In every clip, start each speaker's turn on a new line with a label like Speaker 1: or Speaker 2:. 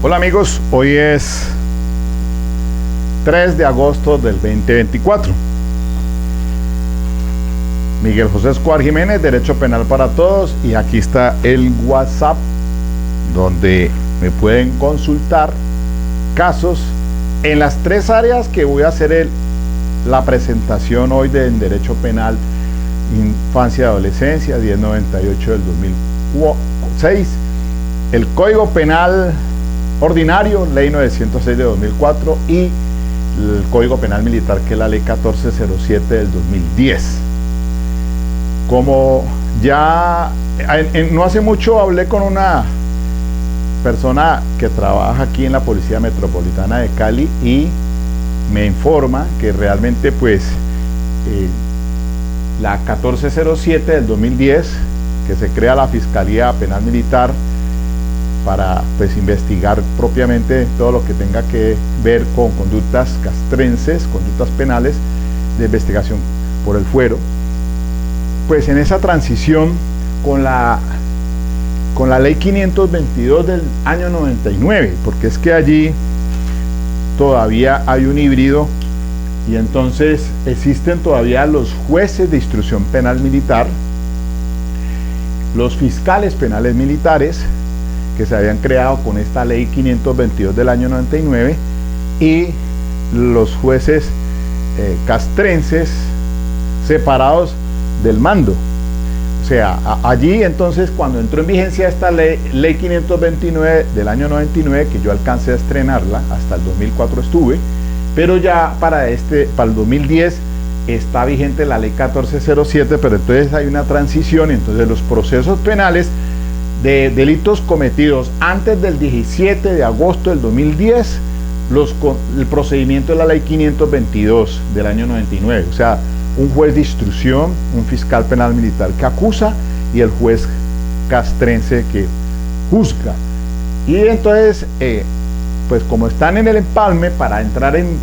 Speaker 1: Hola amigos, hoy es 3 de agosto del 2024. Miguel José Escobar Jiménez, Derecho Penal para Todos, y aquí está el WhatsApp donde me pueden consultar casos en las tres áreas que voy a hacer la presentación hoy del Derecho Penal, Infancia y Adolescencia, 1098 del 2006, el Código Penal Ordinario, Ley 906 de 2004, y el Código Penal Militar, que es la Ley 1407 del 2010. Como ya no hace mucho hablé con una persona que trabaja aquí en la Policía Metropolitana de Cali y me informa que realmente pues la 1407 del 2010, que se crea la Fiscalía Penal Militar para pues investigar propiamente todo lo que tenga que ver con conductas castrenses, conductas penales de investigación por el fuero, pues en esa transición con la ley 522 del año 99, porque es que allí todavía hay un híbrido y entonces existen todavía los jueces de instrucción penal militar, los fiscales penales militares que se habían creado con esta ley 522 del año 99 y los jueces castrenses separados del mando. O sea, allí entonces cuando entró en vigencia esta ley 529 del año 99, que yo alcancé a estrenarla, hasta el 2004 estuve, pero ya para el 2010 está vigente la ley 1407, pero entonces hay una transición, entonces los procesos penales de delitos cometidos antes del 17 de agosto del 2010, el procedimiento de la ley 522 del año 99, o sea, un juez de instrucción, un fiscal penal militar que acusa y el juez castrense que juzga. Y entonces, pues como están en el empalme para entrar en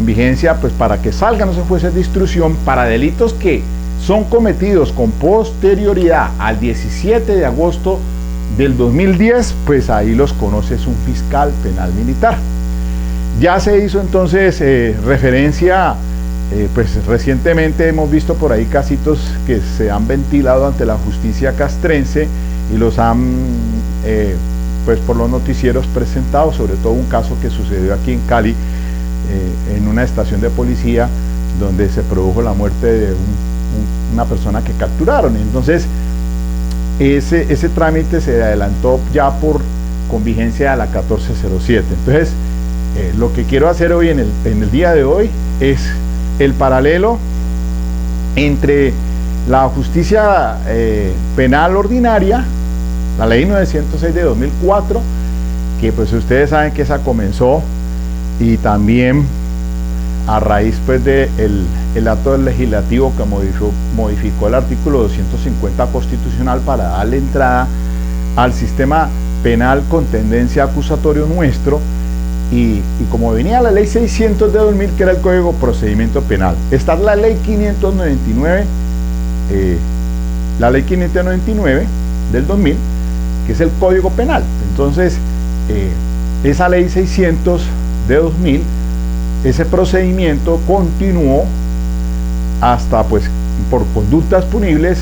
Speaker 1: vigencia, pues para que salgan esos jueces de instrucción para delitos que son cometidos con posterioridad al 17 de agosto del 2010, pues ahí los conoces un fiscal penal militar. Ya se hizo entonces referencia, pues recientemente hemos visto por ahí casitos que se han ventilado ante la justicia castrense y los han, pues por los noticieros presentado, sobre todo un caso que sucedió aquí en Cali, en una estación de policía donde se produjo la muerte de una persona que capturaron. Entonces ese trámite se adelantó ya con vigencia a la 1407. Entonces lo que quiero hacer hoy en el día de hoy es el paralelo entre la justicia penal ordinaria, la ley 906 de 2004, que pues ustedes saben que esa comenzó, y también a raíz pues de el acto legislativo que modificó el artículo 250 constitucional para darle entrada al sistema penal con tendencia acusatorio nuestro, y como venía la ley 600 de 2000, que era el Código Procedimiento Penal, está la ley 599, la ley 599 del 2000, que es el Código Penal. Entonces esa ley 600 de 2000, ese procedimiento continuó hasta pues por conductas punibles,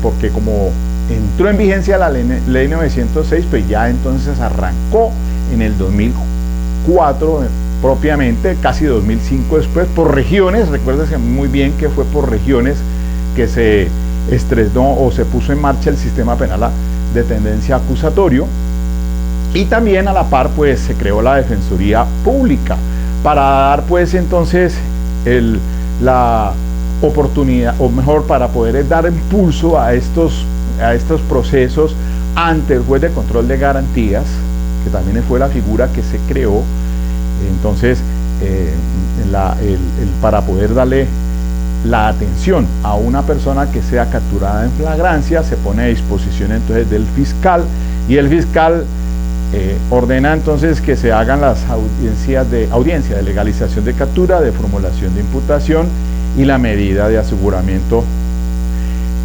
Speaker 1: porque como entró en vigencia la ley 906, pues ya entonces arrancó en el 2004 propiamente, casi 2005 después, por regiones. Recuérdense muy bien que fue por regiones que se estrenó o se puso en marcha el sistema penal de tendencia acusatorio, y también a la par pues se creó la Defensoría Pública para dar pues entonces la oportunidad, o mejor, para poder dar impulso a estos procesos ante el juez de control de garantías, que también fue la figura que se creó. Entonces para poder darle la atención a una persona que sea capturada en flagrancia, se pone a disposición entonces del fiscal, y el fiscal ordena entonces que se hagan las audiencia de legalización de captura, de formulación de imputación y la medida de aseguramiento.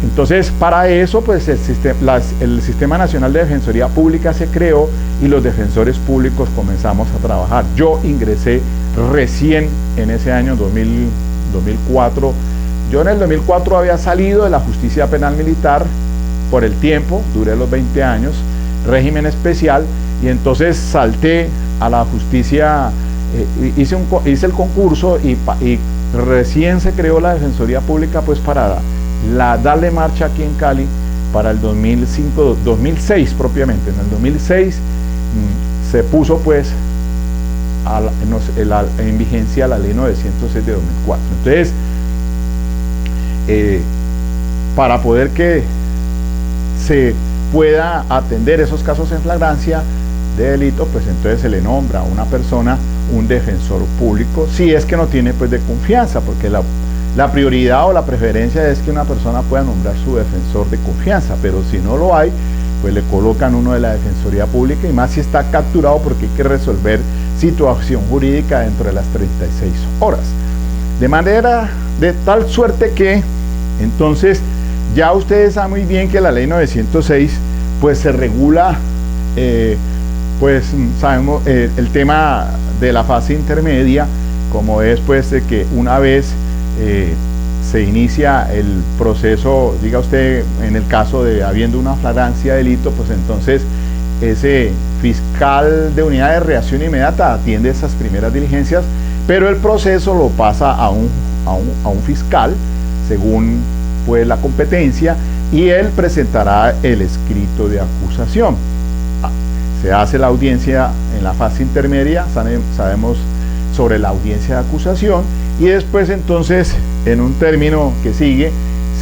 Speaker 1: Entonces para eso pues el Sistema Nacional de Defensoría Pública se creó, y los defensores públicos comenzamos a trabajar. Yo ingresé recién en ese año 2004. Yo en el 2004 había salido de la justicia penal militar por el tiempo, duré los 20 años, régimen especial, y entonces salté a la justicia, hice el concurso y recién se creó la Defensoría Pública pues para darle marcha aquí en Cali para el 2006 propiamente. En el 2006 se puso pues en vigencia la ley 906 de 2004. Entonces, para poder que se pueda atender esos casos en flagrancia de delito, pues entonces se le nombra a una persona un defensor público, si es que no tiene pues de confianza, porque la prioridad o la preferencia es que una persona pueda nombrar su defensor de confianza, pero si no lo hay, pues le colocan uno de la Defensoría Pública, y más si está capturado, porque hay que resolver situación jurídica dentro de las 36 horas. De manera, de tal suerte que, entonces, ya ustedes saben muy bien que la ley 906, pues se regula, pues sabemos el tema de la fase intermedia, como es pues de que una vez se inicia el proceso, diga usted, en el caso de habiendo una flagrancia de delito, pues entonces ese fiscal de unidad de reacción inmediata atiende esas primeras diligencias, pero el proceso lo pasa a un fiscal según pues la competencia, y él presentará el escrito de acusación. Se hace la audiencia en la fase intermedia, sabemos sobre la audiencia de acusación, y después entonces en un término que sigue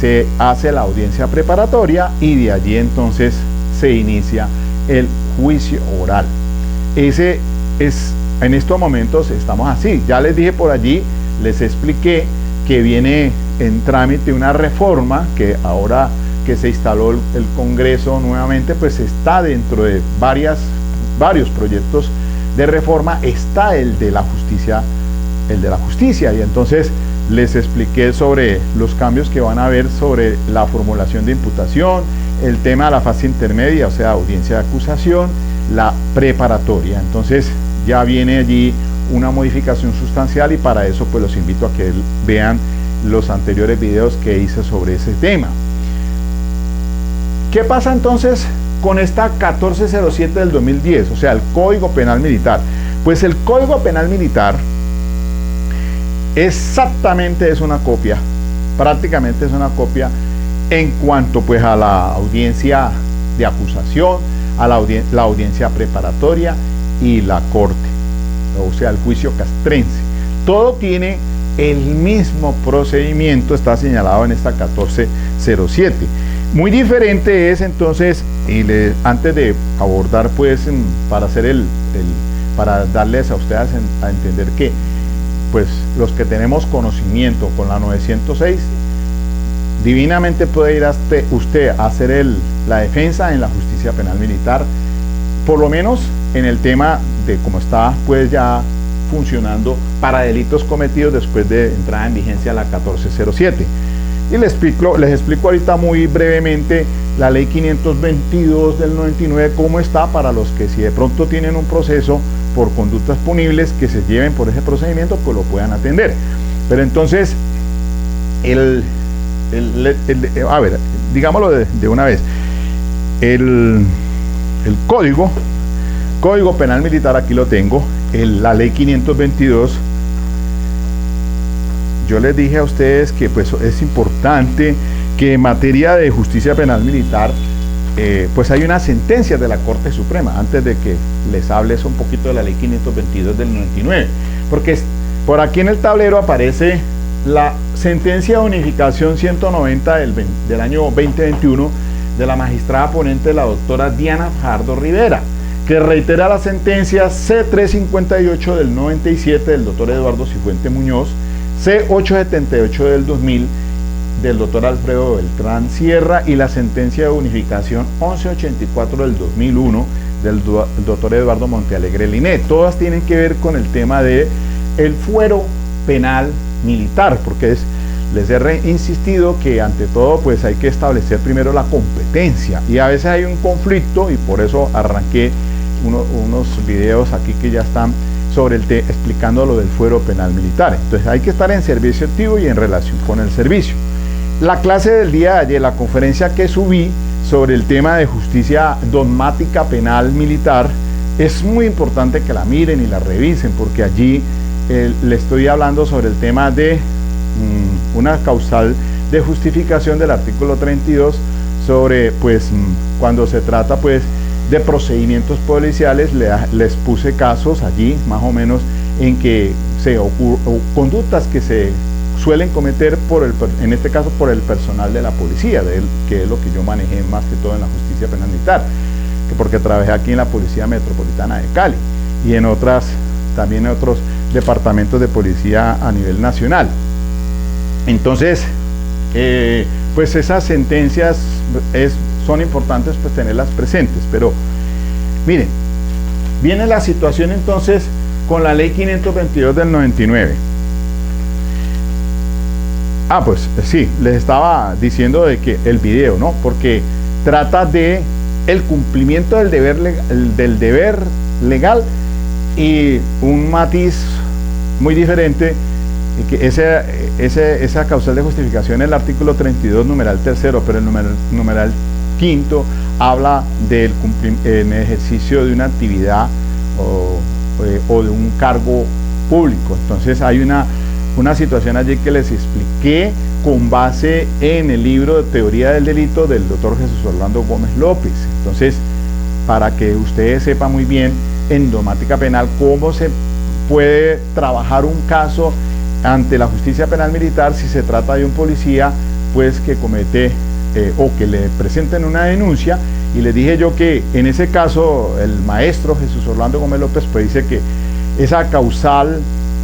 Speaker 1: se hace la audiencia preparatoria, y de allí entonces se inicia el juicio oral. Ese es, en estos momentos estamos así. Ya les dije por allí, les expliqué que viene en trámite una reforma que ahora que se instaló el Congreso nuevamente, pues está dentro de varios proyectos de reforma, está el de la justicia, y entonces les expliqué sobre los cambios que van a haber sobre la formulación de imputación, el tema de la fase intermedia, o sea, audiencia de acusación, la preparatoria. Entonces ya viene allí una modificación sustancial, y para eso pues los invito a que vean los anteriores videos que hice sobre ese tema. ¿Qué pasa entonces con esta 1407 del 2010, o sea, el Código Penal Militar? Pues el Código Penal Militar exactamente es una copia, prácticamente es una copia en cuanto pues a la audiencia de acusación, a la audiencia preparatoria y la corte, o sea, el juicio castrense. Todo tiene el mismo procedimiento, está señalado en esta 1407. Muy diferente es entonces, antes de abordar pues para darles a ustedes a entender que pues los que tenemos conocimiento con la 906, divinamente puede ir usted a hacer la defensa en la justicia penal militar, por lo menos en el tema de cómo está pues ya funcionando para delitos cometidos después de entrada en vigencia la 1407. Y les explico ahorita muy brevemente la ley 522 del 99, cómo está, para los que si de pronto tienen un proceso por conductas punibles que se lleven por ese procedimiento, pues lo puedan atender. Pero entonces, a ver, digámoslo de una vez, el Código Penal Militar, aquí lo tengo, la ley 522. Yo les dije a ustedes que pues es importante que en materia de justicia penal militar pues hay una sentencia de la Corte Suprema, antes de que les hables un poquito de la ley 522 del 99, porque por aquí en el tablero aparece la sentencia de unificación 190 del año 2021 de la magistrada ponente, la doctora Diana Fajardo Rivera, que reitera la sentencia C358 del 97 del doctor Eduardo Cifuentes Muñoz, C878 del 2000 del doctor Alfredo Beltrán Sierra, y la sentencia de unificación 1184 del 2001 del doctor Eduardo Montealegre Linet. Todas tienen que ver con el tema de el fuero penal militar, porque les he insistido que ante todo pues hay que establecer primero la competencia, y a veces hay un conflicto, y por eso arranqué unos videos aquí que ya están sobre explicando lo del fuero penal militar. Entonces hay que estar en servicio activo y en relación con el servicio. La clase del día de ayer, la conferencia que subí sobre el tema de justicia dogmática penal militar, es muy importante que la miren y la revisen, porque allí le estoy hablando sobre el tema de una causal de justificación del artículo 32 sobre, pues, cuando se trata, pues, de procedimientos policiales. Les puse casos allí, más o menos, en que conductas que se suelen cometer en este caso por el personal de la policía, que es lo que yo manejé más que todo en la justicia penal militar, porque trabajé aquí en la Policía Metropolitana de Cali y también en otros departamentos de policía a nivel nacional. Entonces, pues esas sentencias son importantes, pues, tenerlas presentes. Pero miren, viene la situación entonces con la ley 522 del 99. Pues sí, les estaba diciendo de que el video, ¿no? Porque trata de el cumplimiento del deber legal y un matiz muy diferente, que esa causal de justificación es el artículo 32, numeral tercero, pero el numeral quinto habla en ejercicio de una actividad o de un cargo público. Entonces hay una situación allí que les expliqué con base en el libro de Teoría del Delito del doctor Jesús Orlando Gómez López. Entonces, para que ustedes sepan muy bien en dogmática penal cómo se puede trabajar un caso ante la justicia penal militar si se trata de un policía, pues, que comete o que le presenten una denuncia. Y les dije yo que en ese caso el maestro Jesús Orlando Gómez López, pues, dice que esa causal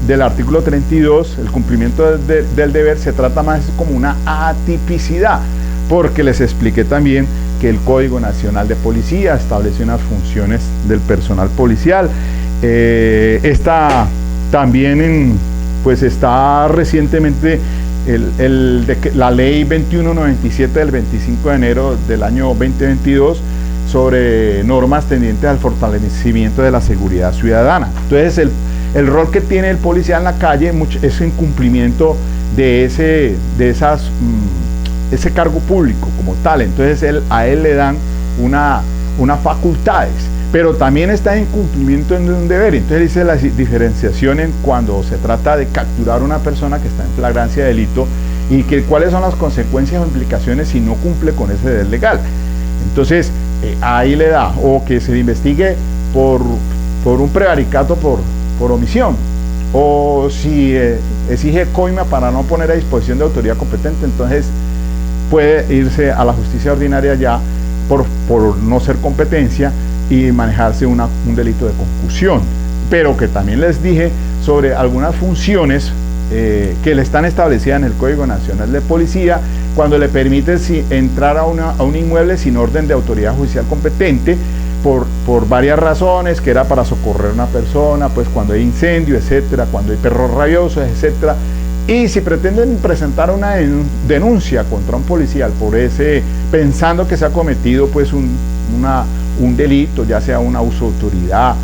Speaker 1: del artículo 32, el cumplimiento del deber, se trata más como una atipicidad, porque les expliqué también que el Código Nacional de Policía establece unas funciones del personal policial. También pues está recientemente la ley 2197 del 25 de enero del año 2022 sobre normas tendientes al fortalecimiento de la seguridad ciudadana. Entonces el rol que tiene el policía en la calle es en cumplimiento de ese cargo público como tal. Entonces a él le dan unas facultades, pero también está en cumplimiento de un deber. Entonces dice la diferenciación en cuando se trata de capturar a una persona que está en flagrancia de delito y cuáles son las consecuencias o implicaciones si no cumple con ese deber legal. Entonces ahí le da, o que se investigue por un prevaricato por omisión, o si exige coima para no poner a disposición de autoridad competente, entonces puede irse a la justicia ordinaria ya por no ser competencia y manejarse un delito de concusión. Pero que también les dije sobre algunas funciones que le están establecidas en el Código Nacional de Policía, cuando le permite entrar a un inmueble sin orden de autoridad judicial competente, por varias razones, que era para socorrer a una persona, pues cuando hay incendio, etcétera, cuando hay perros rabiosos, etcétera. Y si pretenden presentar una denuncia contra un policial pensando que se ha cometido, pues, un delito, ya sea un abuso de autoridad,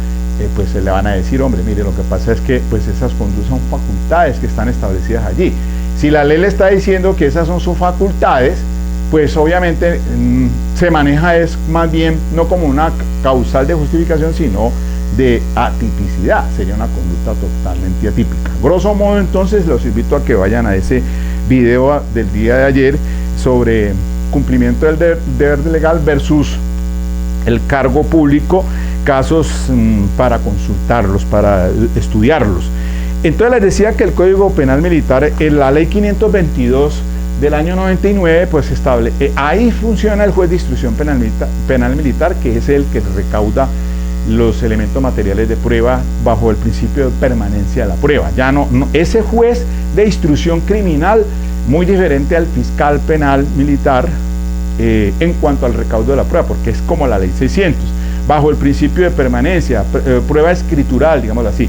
Speaker 1: pues se le van a decir, hombre, mire, lo que pasa es que, pues, esas conductas son facultades que están establecidas allí. Si la ley le está diciendo que esas son sus facultades, pues obviamente se maneja es más bien no como una causal de justificación, sino de atipicidad. Sería una conducta totalmente atípica. Grosso modo, entonces, los invito a que vayan a ese video del día de ayer sobre cumplimiento del deber legal versus el cargo público, casos para consultarlos, para estudiarlos. Entonces les decía que el Código Penal Militar, en la ley 522 del año 99, pues ahí funciona el juez de instrucción penal militar, que es el que recauda los elementos materiales de prueba bajo el principio de permanencia de la prueba. Ya no ese juez de instrucción criminal, muy diferente al fiscal penal militar en cuanto al recaudo de la prueba, porque es como la ley 600, bajo el principio de permanencia, prueba escritural, digámoslo así.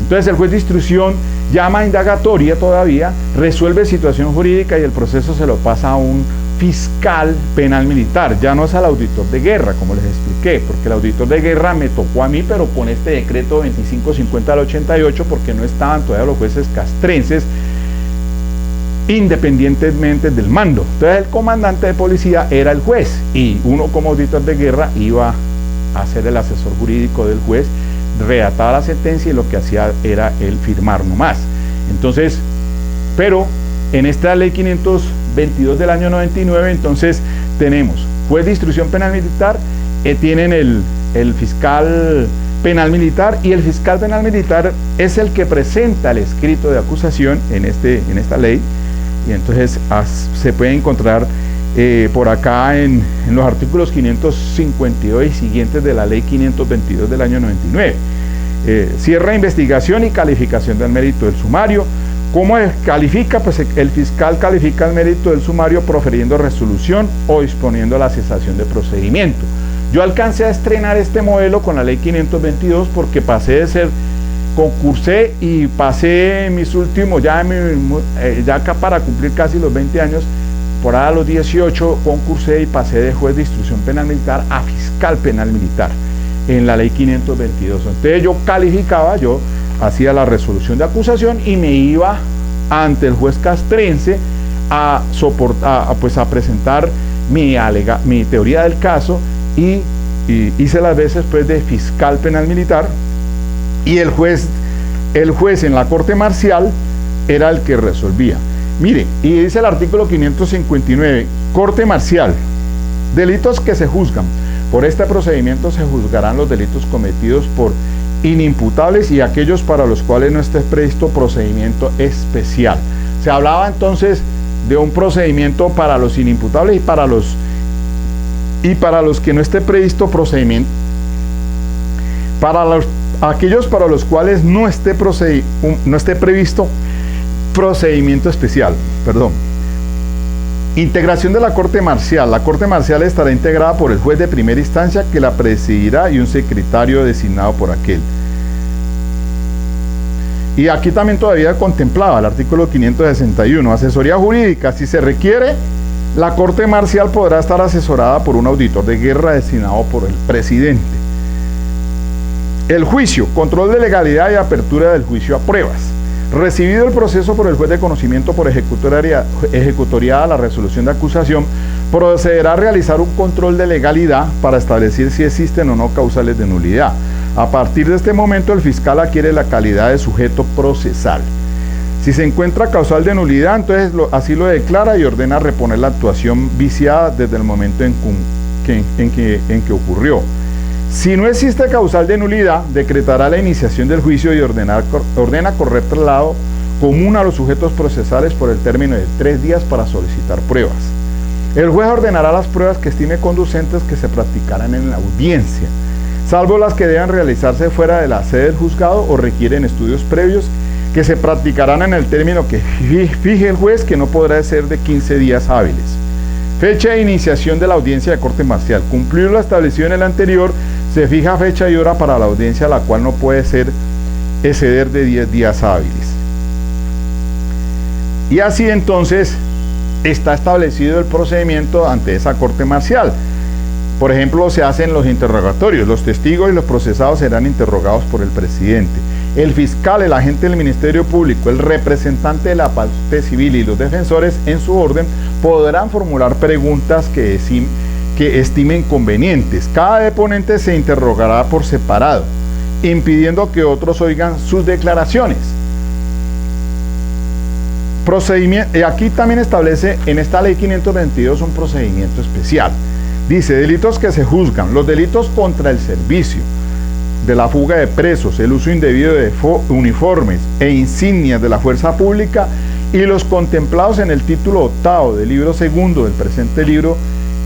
Speaker 1: Entonces el juez de instrucción llama indagatoria todavía, resuelve situación jurídica y el proceso se lo pasa a un fiscal penal militar, ya no es al auditor de guerra, como les expliqué, porque el auditor de guerra me tocó a mí, pero con este decreto 2550 del 88, porque no estaban todavía los jueces castrenses independientemente del mando. Entonces el comandante de policía era el juez y uno como auditor de guerra iba a ser el asesor jurídico del juez, redactaba la sentencia y lo que hacía era el firmar nomás. Entonces, pero en esta ley 522 del año 99, entonces tenemos juez de instrucción penal militar, tienen el fiscal penal militar, y el fiscal penal militar es el que presenta el escrito de acusación en esta ley, y entonces se puede encontrar por acá en los artículos 552 y siguientes de la ley 522 del año 99. Cierra investigación y calificación del mérito del sumario. ¿Cómo califica? Pues el fiscal califica el mérito del sumario profiriendo resolución o disponiendo la cesación de procedimiento. Yo alcancé a estrenar este modelo con la ley 522 porque concursé y pasé mis últimos, ya acá para cumplir casi los 20 años, por ahí a los 18 concursé y pasé de juez de instrucción penal militar a fiscal penal militar en la ley 522. Entonces yo calificaba, yo hacía la resolución de acusación y me iba ante el juez castrense a presentar mi teoría del caso, y hice las veces pues de fiscal penal militar, y el juez en la corte marcial era el que resolvía. Mire, y dice el artículo 559, corte marcial, delitos que se juzgan. Por este procedimiento se juzgarán los delitos cometidos por inimputables y aquellos para los cuales no esté previsto procedimiento especial. Se hablaba entonces de un procedimiento para los inimputables y para los que no esté previsto procedimiento, aquellos para los cuales no esté previsto procedimiento especial. Integración de la Corte Marcial. La Corte Marcial estará integrada por el juez de primera instancia, que la presidirá, y un secretario designado por aquel. Y aquí también todavía contemplaba el artículo 561, asesoría jurídica. Si se requiere, la Corte Marcial podrá estar asesorada por un auditor de guerra designado por el presidente. El juicio, control de legalidad y apertura del juicio a pruebas. Recibido el proceso por el juez de conocimiento por ejecutoriada la resolución de acusación, procederá a realizar un control de legalidad para establecer si existen o no causales de nulidad. A partir de este momento, el fiscal adquiere la calidad de sujeto procesal. Si se encuentra causal de nulidad, entonces así lo declara y ordena reponer la actuación viciada desde el momento en que ocurrió. Si no existe causal de nulidad, decretará la iniciación del juicio y ordena correr traslado común a los sujetos procesales por el término de 3 días para solicitar pruebas. El juez ordenará las pruebas que estime conducentes que se practicarán en la audiencia, salvo las que deban realizarse fuera de la sede del juzgado o requieren estudios previos, que se practicarán en el término que fije el juez, que no podrá ser de 15 días hábiles. Fecha de iniciación de la audiencia de corte marcial. Cumplir lo establecido en el anterior, se fija fecha y hora para la audiencia, la cual no puede exceder de 10 días hábiles. Y así entonces está establecido el procedimiento ante esa corte marcial. Por ejemplo, se hacen los interrogatorios. Los testigos y los procesados serán interrogados por el presidente. El fiscal, el agente del Ministerio Público, el representante de la parte civil y los defensores, en su orden, podrán formular preguntas que estimen convenientes. Cada deponente se interrogará por separado, impidiendo que otros oigan sus declaraciones. Aquí también establece en esta ley 522 un procedimiento especial. Dice, delitos que se juzgan: los delitos contra el servicio, de la fuga de presos, el uso indebido de uniformes e insignias de la fuerza pública y los contemplados en el título 8º del libro 2 del presente libro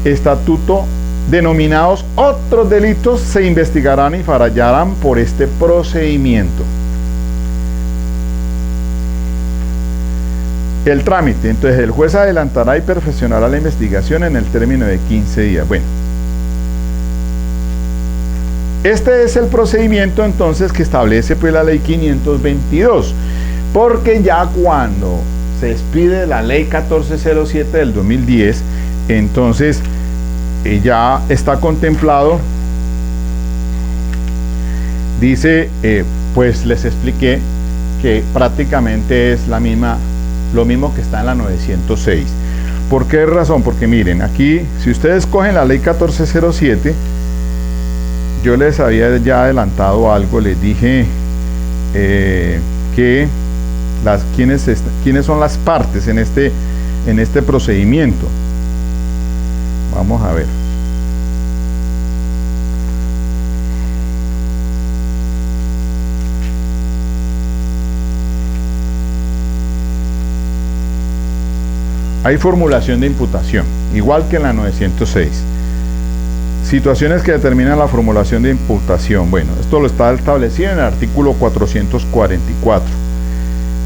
Speaker 1: estatuto, denominados otros delitos, se investigarán y fallarán por este procedimiento. El trámite, entonces el juez adelantará y perfeccionará la investigación en el término de 15 días. Bueno, este es el procedimiento entonces que establece pues la ley 522. porque ya cuando se expide la ley 1407 del 2010, entonces ya está contemplado, dice, pues les expliqué que prácticamente es lo mismo que está en la 906. ¿Por qué razón? Porque miren, aquí, si ustedes cogen la ley 1407, yo les había ya adelantado algo, les dije que quiénes son las partes en este procedimiento. Vamos a ver. Hay formulación de imputación, igual que en la 906. Situaciones que determinan la formulación de imputación. Bueno, esto lo está establecido en el artículo 444.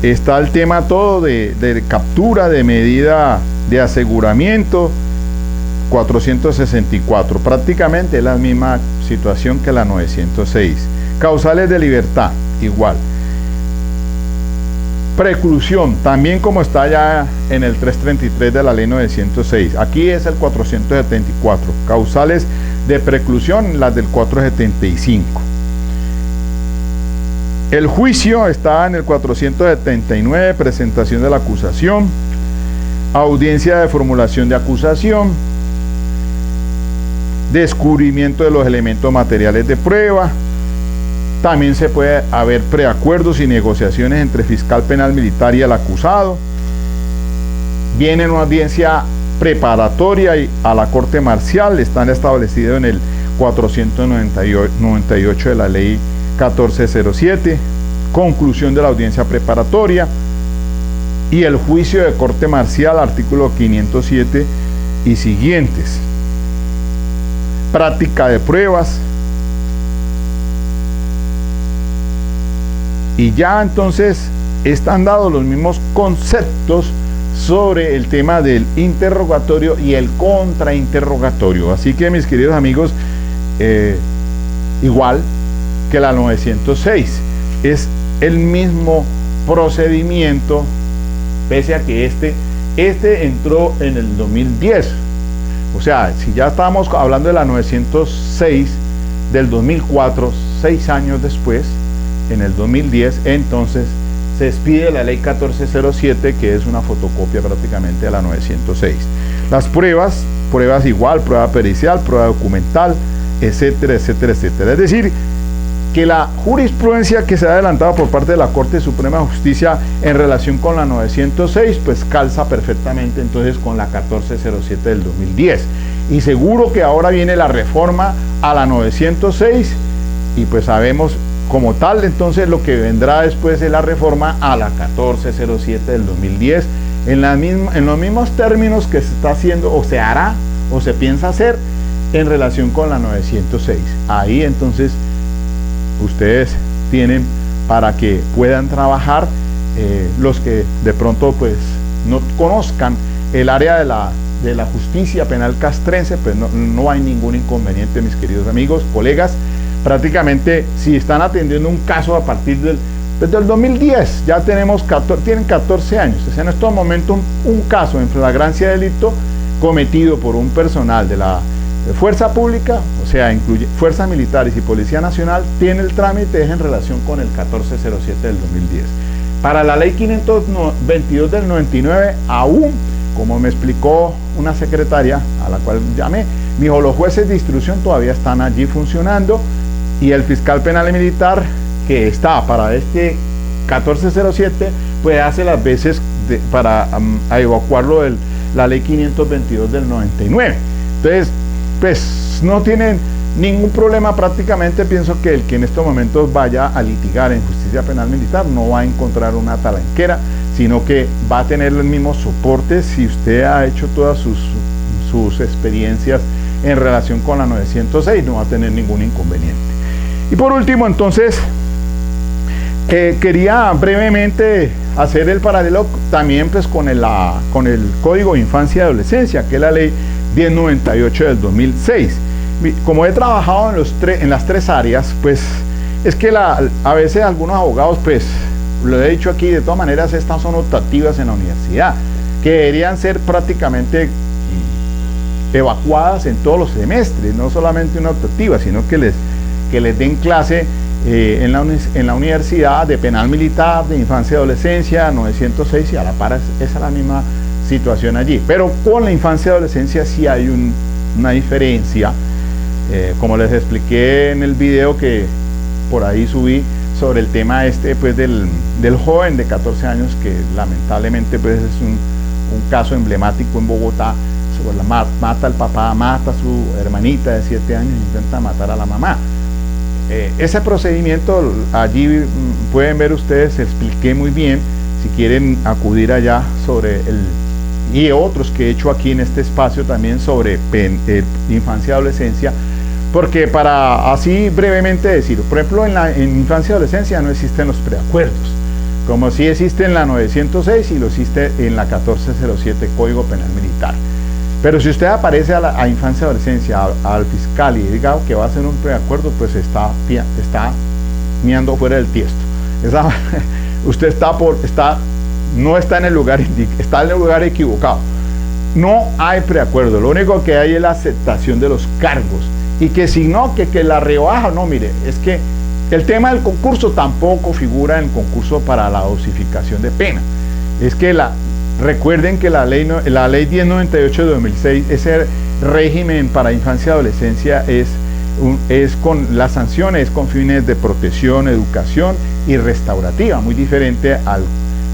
Speaker 1: Está el tema todo de captura, de medida de aseguramiento, 464. Prácticamente es la misma situación que la 906. Causales de libertad, igual. Preclusión, también como está ya en el 333 de la ley 906. Aquí es el 474. Causales de preclusión, las del 475. El juicio está en el 479, presentación de la acusación, audiencia de formulación de acusación, descubrimiento de los elementos materiales de prueba. También se puede haber preacuerdos y negociaciones entre fiscal penal militar y el acusado. Viene una audiencia preparatoria a la corte marcial, están establecidos en el 498 de la ley 1407. Conclusión de la audiencia preparatoria y el juicio de corte marcial, artículo 507 y siguientes. Práctica de pruebas. Y ya entonces están dados los mismos conceptos sobre el tema del interrogatorio y el contrainterrogatorio. Así que, mis queridos amigos, igual que la 906, es el mismo procedimiento, pese a que este entró en el 2010. O sea, si ya estábamos hablando de la 906 del 2004, 6 años después, en el 2010, entonces se expide la ley 1407, que es una fotocopia prácticamente de la 906. Las pruebas igual, prueba pericial, prueba documental, etcétera, etcétera, etcétera. Es decir, que la jurisprudencia que se ha adelantado por parte de la Corte Suprema de Justicia en relación con la 906, pues calza perfectamente entonces con la 1407 del 2010. Y seguro que ahora viene la reforma a la 906 y pues sabemos como tal, entonces lo que vendrá después es la reforma a la 1407 del 2010 en los mismos términos que se está haciendo o se hará o se piensa hacer en relación con la 906. Ahí entonces ustedes tienen para que puedan trabajar, los que de pronto pues no conozcan el área de la justicia penal castrense, pues no hay ningún inconveniente, mis queridos amigos, colegas. Prácticamente, si están atendiendo un caso a partir del 2010, ya tienen 14 años. O sea, en estos momentos un caso en flagrancia de delito cometido por un personal de la fuerza pública, o sea, incluye fuerzas militares y Policía Nacional, tiene el trámite en relación con el 1407 del 2010. Para la ley 522 del 99, aún, como me explicó una secretaria a la cual llamé, me dijo, los jueces de instrucción todavía están allí funcionando, y el fiscal penal y militar que está para este 1407 pues hace las veces para evacuarlo de la ley 522 del 99. Entonces, pues no tienen ningún problema. Prácticamente pienso que el que en estos momentos vaya a litigar en justicia penal militar no va a encontrar una talanquera, sino que va a tener el mismo soporte si usted ha hecho todas sus experiencias en relación con la 906, no va a tener ningún inconveniente. Y por último, entonces, quería brevemente hacer el paralelo también pues con el Código de Infancia y Adolescencia, que es la ley 1098 del 2006. Como he trabajado en las tres áreas, pues es que a veces algunos abogados pues lo he dicho aquí, de todas maneras estas son optativas en la universidad, que deberían ser prácticamente evacuadas en todos los semestres, no solamente una optativa, sino que les den clase en la universidad de penal militar, de infancia y adolescencia, 906, y a la par esa es la misma situación allí. Pero con la infancia y adolescencia sí hay una diferencia, como les expliqué en el video que por ahí subí sobre el tema pues del joven de 14 años que lamentablemente pues es un caso emblemático en Bogotá. Mata al papá, mata a su hermanita de 7 años e intenta matar a la mamá. Ese procedimiento allí pueden ver ustedes, expliqué muy bien, si quieren acudir allá sobre y otros que he hecho aquí en este espacio también sobre infancia y adolescencia, porque para así brevemente decir, por ejemplo en infancia y adolescencia no existen los preacuerdos, como sí existe en la 906 y lo existe en la 1407 Código Penal Militar. Pero si usted aparece a infancia y adolescencia, al fiscal y diga que va a hacer un preacuerdo, pues está miando fuera del tiesto. Usted no está en el lugar, está en el lugar equivocado. No hay preacuerdo, lo único que hay es la aceptación de los cargos. Y que si no, que la rebaja, no, mire, es que el tema del concurso tampoco figura en el concurso para la dosificación de pena. Es que recuerden que la ley 1098 de 2006, ese régimen para infancia y adolescencia las sanciones con fines de protección, educación y restaurativa, muy diferente al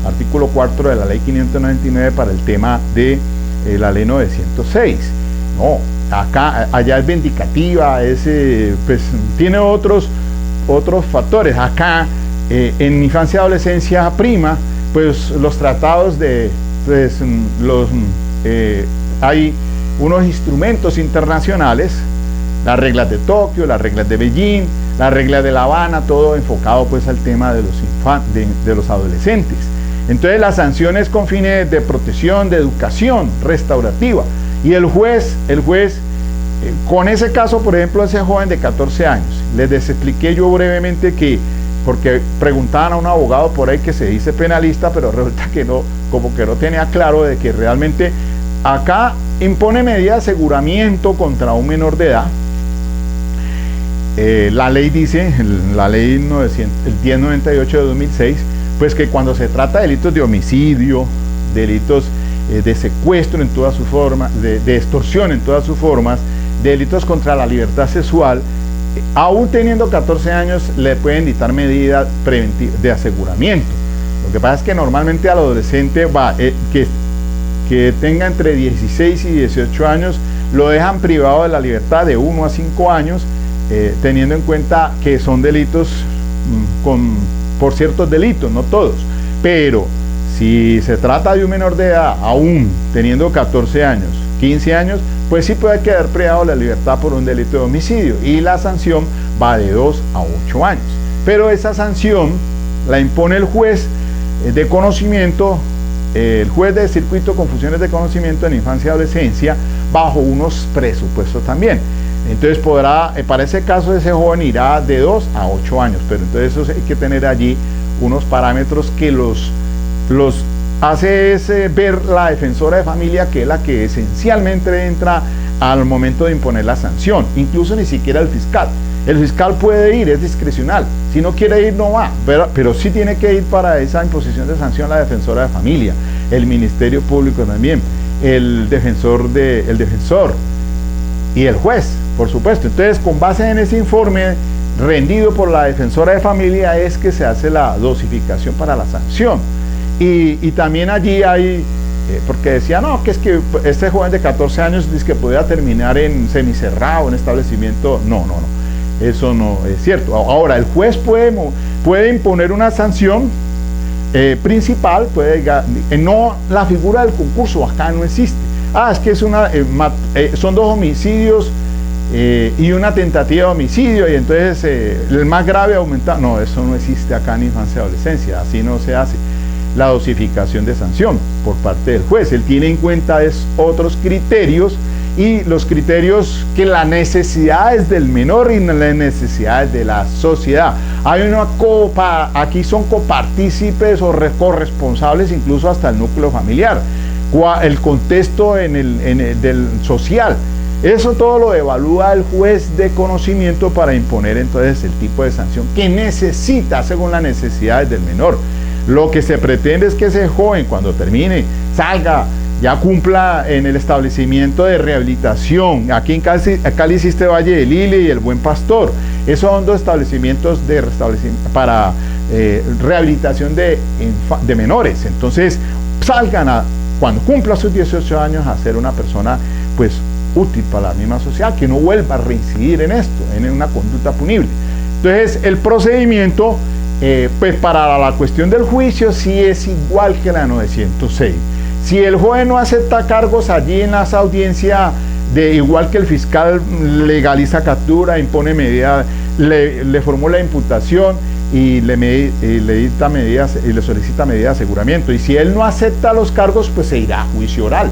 Speaker 1: artículo 4 de la ley 599 para el tema de la ley 906. No, allá es vindicativa, pues tiene otros factores. Acá en infancia y adolescencia prima pues los tratados hay unos instrumentos internacionales, las reglas de Tokio, las reglas de Beijing, las reglas de La Habana, todo enfocado pues al tema de los adolescentes. Entonces las sanciones con fines de protección, de educación, restaurativa, y el juez con ese caso, por ejemplo, ese joven de 14 años, les expliqué yo brevemente porque preguntaban a un abogado por ahí que se dice penalista, pero resulta que no, como que no tenía claro de que realmente acá impone medida de aseguramiento contra un menor de edad. La ley dice, la ley 1098 de 2006, pues que cuando se trata de delitos de homicidio, delitos de secuestro en todas sus formas, de extorsión en todas sus formas, delitos contra la libertad sexual, aún teniendo 14 años le pueden dictar medidas preventivas de aseguramiento. Lo que pasa es que normalmente al adolescente que tenga entre 16 y 18 años lo dejan privado de la libertad de 1 a 5 años, teniendo en cuenta que son delitos por ciertos delitos, no todos. Pero si se trata de un menor de edad, aún teniendo 14 años, 15 años, pues sí puede quedar privado de la libertad por un delito de homicidio, y la sanción va de 2 a 8 años. Pero esa sanción la impone el juez de conocimiento, el juez de circuito con funciones de conocimiento en infancia y adolescencia, bajo unos presupuestos también. Entonces para ese caso ese joven irá de 2 a 8 años, pero entonces eso hay que tener allí unos parámetros que los hace ver la defensora de familia, que es la que esencialmente entra al momento de imponer la sanción, incluso ni siquiera el fiscal. El fiscal puede ir, es discrecional, si no quiere ir no va, pero sí tiene que ir para esa imposición de sanción la defensora de familia, el Ministerio Público también, el defensor y el juez, por supuesto. Entonces, con base en ese informe rendido por la defensora de familia es que se hace la dosificación para la sanción. Y también allí hay, porque decía, no, que es que este joven de 14 años dice que podía terminar en semicerrado, en establecimiento. No, eso no es cierto. Ahora, el juez puede imponer una sanción principal, no la figura del concurso, acá no existe. Es que son 2 homicidios y una tentativa de homicidio, y entonces el más grave aumenta. No, eso no existe acá en infancia y adolescencia, así no se hace la dosificación de sanción por parte del juez. Él tiene en cuenta otros criterios, y los criterios que las necesidades del menor y las necesidades de la sociedad. Hay una aquí son copartícipes o corresponsables incluso hasta el núcleo familiar, el contexto del social. Eso todo lo evalúa el juez de conocimiento para imponer entonces el tipo de sanción que necesita según las necesidades del menor. Lo que se pretende es que ese joven, cuando termine, salga, ya cumpla en el establecimiento de rehabilitación. Aquí en Cali existe Valle de Lili y el Buen Pastor. Esos son dos establecimientos para rehabilitación de menores. Entonces, salgan cuando cumpla sus 18 años a ser una persona pues útil para la misma sociedad, que no vuelva a reincidir en esto, en una conducta punible. Entonces, el procedimiento pues para la cuestión del juicio sí es igual que la 906. Si el juez no acepta cargos allí en las audiencias, igual que el fiscal legaliza captura, impone medidas, le formula imputación y le dicta medidas y le solicita medidas de aseguramiento. Y si él no acepta los cargos, pues se irá a juicio oral.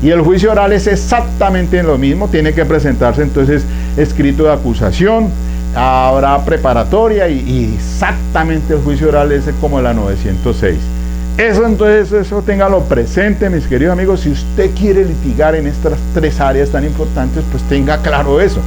Speaker 1: Y el juicio oral es exactamente lo mismo, tiene que presentarse entonces escrito de acusación, habrá preparatoria y exactamente el juicio oral es como la 906. Eso téngalo presente, mis queridos amigos. Si usted quiere litigar en estas tres áreas tan importantes, pues tenga claro eso.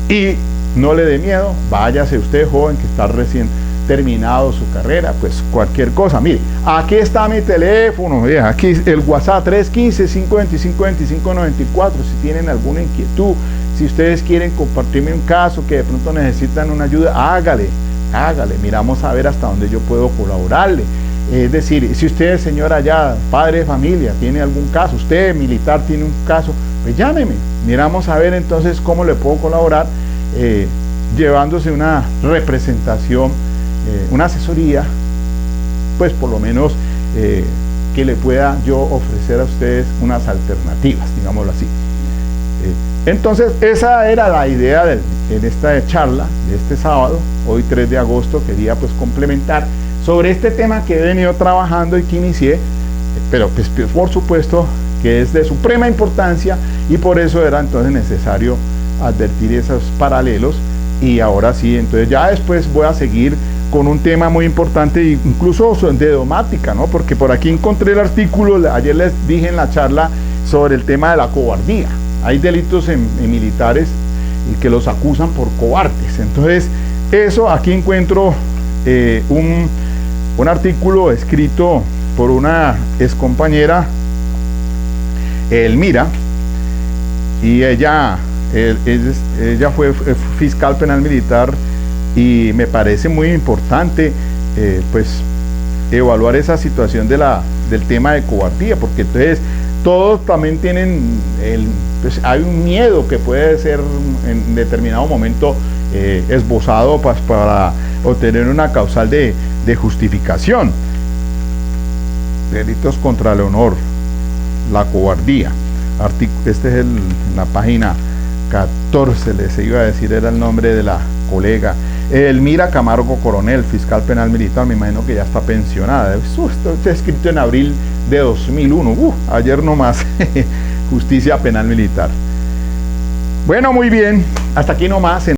Speaker 1: Y no le dé miedo, váyase usted joven que está recién terminado su carrera, pues cualquier cosa. Mire, aquí está mi teléfono, aquí el WhatsApp 315-525-2594, si tienen alguna inquietud, si ustedes quieren compartirme un caso que de pronto necesitan una ayuda, hágale, miramos a ver hasta dónde yo puedo colaborarle. Es decir, si usted, señora ya, padre de familia, tiene algún caso, usted militar tiene un caso, pues llámeme, miramos a ver entonces cómo le puedo colaborar, llevándose una representación, una asesoría, pues por lo menos que le pueda yo ofrecer a ustedes unas alternativas, digámoslo así. Entonces esa era la idea en esta charla de este sábado, hoy 3 de agosto, quería pues complementar sobre este tema que he venido trabajando y que inicié, pero pues por supuesto que es de suprema importancia y por eso era entonces necesario advertir esos paralelos. Y ahora sí, entonces ya después voy a seguir con un tema muy importante, incluso de domática, ¿no? Porque por aquí encontré el artículo, ayer les dije en la charla sobre el tema de la cobardía. Hay delitos en militares y que los acusan por cobardes. Entonces, eso aquí encuentro un artículo escrito por una excompañera, Elmira, y ella fue fiscal penal militar y me parece muy importante pues evaluar esa situación del tema de cobardía, porque entonces todos también tienen pues hay un miedo que puede ser en determinado momento esbozado pues, para obtener una causal de justificación. Delitos contra el honor, la cobardía. Este es la página 14, les iba a decir, era el nombre de la colega. Elmira Camargo Coronel, fiscal penal militar, me imagino que ya está pensionada. Esto está escrito en abril de 2001, ayer nomás, justicia penal militar. Bueno, muy bien, hasta aquí nomás.